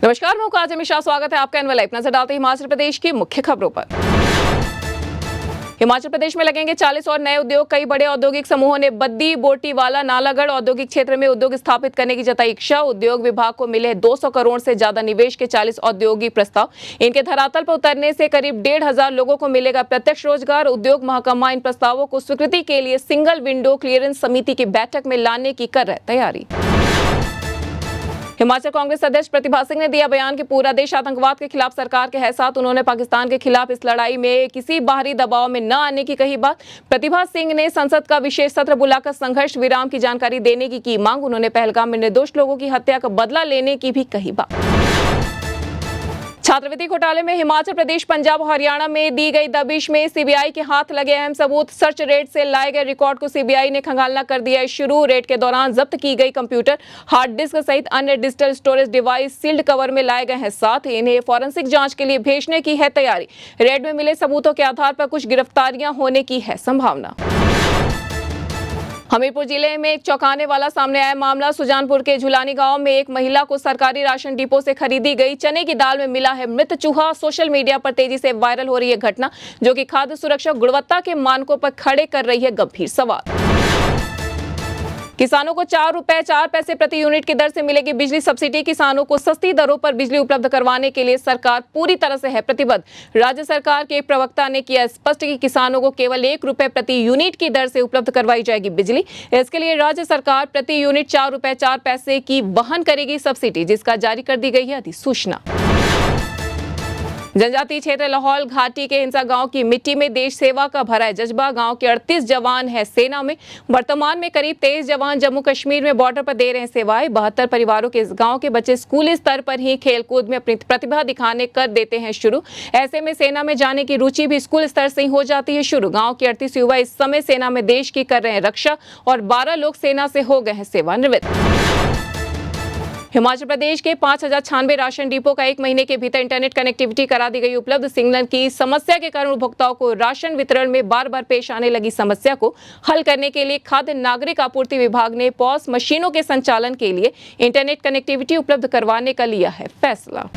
नमस्कार, मैं काजल मिश्रा। स्वागत है आपका एनवल लाइव। नजर डालते हैं हिमाचल प्रदेश की मुख्य खबरों पर। हिमाचल प्रदेश में लगेंगे 40 और नए उद्योग। कई बड़े औद्योगिक समूहों ने बद्दी, बोटीवाला, नालागढ़ औद्योगिक क्षेत्र में उद्योग स्थापित करने की जताई इच्छा। उद्योग विभाग को मिले 200 करोड़ से ज्यादा निवेश के 40 औद्योगिक प्रस्ताव। इनके धरातल पर उतरने से करीब 1,500 लोगों को मिलेगा प्रत्यक्ष रोजगार। उद्योग महकमा इन प्रस्तावों को स्वीकृति के लिए सिंगल विंडो क्लियरेंस समिति की बैठक में लाने की कर रहे तैयारी। हिमाचल कांग्रेस अध्यक्ष प्रतिभा सिंह ने दिया बयान कि पूरा देश आतंकवाद के खिलाफ सरकार के है साथ। उन्होंने पाकिस्तान के खिलाफ इस लड़ाई में किसी बाहरी दबाव में न आने की कही बात। प्रतिभा सिंह ने संसद का विशेष सत्र बुलाकर संघर्ष विराम की जानकारी देने की मांग। उन्होंने पहलगाम में निर्दोष लोगों की हत्या का बदला लेने की भी कही बात। छात्रवृत्ति घोटाले में हिमाचल प्रदेश, पंजाब और हरियाणा में दी गई दबिश में सीबीआई के हाथ लगे अहम सबूत। सर्च रेट से लाए गए रिकॉर्ड को सीबीआई ने खंगालना कर दिया है शुरू। रेड के दौरान जब्त की गई कंप्यूटर, हार्ड डिस्क सहित अन्य digital storage device sealed cover में लाए गए हैं। साथ ही इन्हें फॉरेंसिक जांच के लिए भेजने की है तैयारी। रेड में मिले सबूतों के आधार पर कुछ गिरफ्तारियां होने की है संभावना। हमीरपुर जिले में एक चौंकाने वाला सामने आया मामला। सुजानपुर के झुलानी गांव में एक महिला को सरकारी राशन डिपो से खरीदी गई चने की दाल में मिला है मृत चूहा। सोशल मीडिया पर तेजी से वायरल हो रही है घटना, जो कि खाद्य सुरक्षा गुणवत्ता के मानकों पर खड़े कर रही है गंभीर सवाल। किसानों को 4 रुपए 4 पैसे प्रति यूनिट की दर से मिलेगी बिजली सब्सिडी। किसानों को सस्ती दरों पर बिजली उपलब्ध करवाने के लिए सरकार पूरी तरह से है प्रतिबद्ध। राज्य सरकार के एक प्रवक्ता ने किया स्पष्ट कि किसानों को केवल 1 रुपए प्रति यूनिट की दर से उपलब्ध करवाई जाएगी बिजली। इसके लिए राज्य सरकार प्रति यूनिट 4 रुपए 4 पैसे की वहन करेगी सब्सिडी, जिसका जारी कर दी गई है अधिसूचना। जनजातीय क्षेत्र लाहौल घाटी के हिंसा गांव की मिट्टी में देश सेवा का भरा है जज्बा। गांव के 38 जवान हैं सेना में। वर्तमान में करीब 23 जवान जम्मू कश्मीर में बॉर्डर पर दे रहे हैं सेवाएं। 72 परिवारों के इस गांव के बच्चे स्कूली स्तर पर ही खेलकूद में अपनी प्रतिभा दिखाने कर देते हैं शुरू। ऐसे में सेना में जाने की रुचि भी स्कूल स्तर से ही हो जाती है शुरू। गाँव के 38 युवा इस समय सेना में देश की कर रहे हैं रक्षा और 12 लोग सेना से हो गए हैं सेवानिवृत्त। हिमाचल प्रदेश के 5,096 राशन डिपो का 1 महीने के भीतर इंटरनेट कनेक्टिविटी करा दी गई उपलब्ध। सिग्नल की समस्या के कारण उपभोक्ताओं को राशन वितरण में बार बार पेश आने लगी समस्या को हल करने के लिए खाद्य नागरिक आपूर्ति विभाग ने पॉस मशीनों के संचालन के लिए इंटरनेट कनेक्टिविटी उपलब्ध करवाने का लिया है फैसला।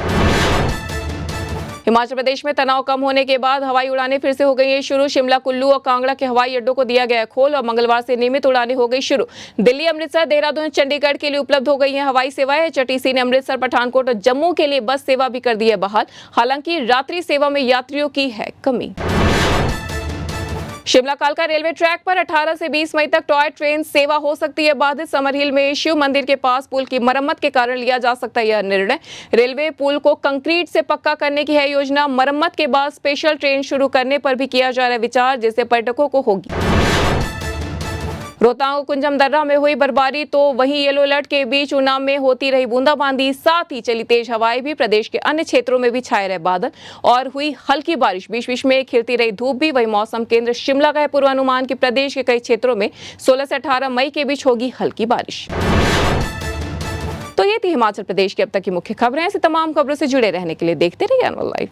हिमाचल प्रदेश में तनाव कम होने के बाद हवाई उड़ानें फिर से हो गई हैं शुरू। शिमला, कुल्लू और कांगड़ा के हवाई अड्डों को दिया गया खोल और मंगलवार से नियमित उड़ानें हो गई शुरू। दिल्ली, अमृतसर, देहरादून, चंडीगढ़ के लिए उपलब्ध हो गई हैं हवाई सेवाएं। HRTC ने अमृतसर, पठानकोट और जम्मू के लिए बस सेवा भी कर दी है बहाल। हालांकि रात्रि सेवा में यात्रियों की है कमी। शिमला कालका रेलवे ट्रैक पर 18 से 20 मई तक टॉय ट्रेन सेवा हो सकती है बाधित। समरहिल में शिव मंदिर के पास पुल की मरम्मत के कारण लिया जा सकता है यह निर्णय। रेलवे पुल को कंक्रीट से पक्का करने की है योजना। मरम्मत के बाद स्पेशल ट्रेन शुरू करने पर भी किया जा रहा है विचार, जिससे पर्यटकों को होगी। रोहतांग कुंजम दर्रा में हुई बर्फबारी तो वहीं येलो अलर्ट के बीच ऊना में होती रही बूंदाबांदी। साथ ही चली तेज हवाएं भी। प्रदेश के अन्य क्षेत्रों में भी छाए रहे बादल और हुई हल्की बारिश। बीच बीच में खिलती रही धूप भी। वही मौसम केंद्र शिमला का है पूर्वानुमान कि प्रदेश के कई क्षेत्रों में 16 से 18 मई के बीच होगी हल्की बारिश। तो ये थी हिमाचल प्रदेश की अब तक की मुख्य खबरें। ऐसी तमाम खबरों से जुड़े रहने के लिए देखते रहिए एनवल लाइव।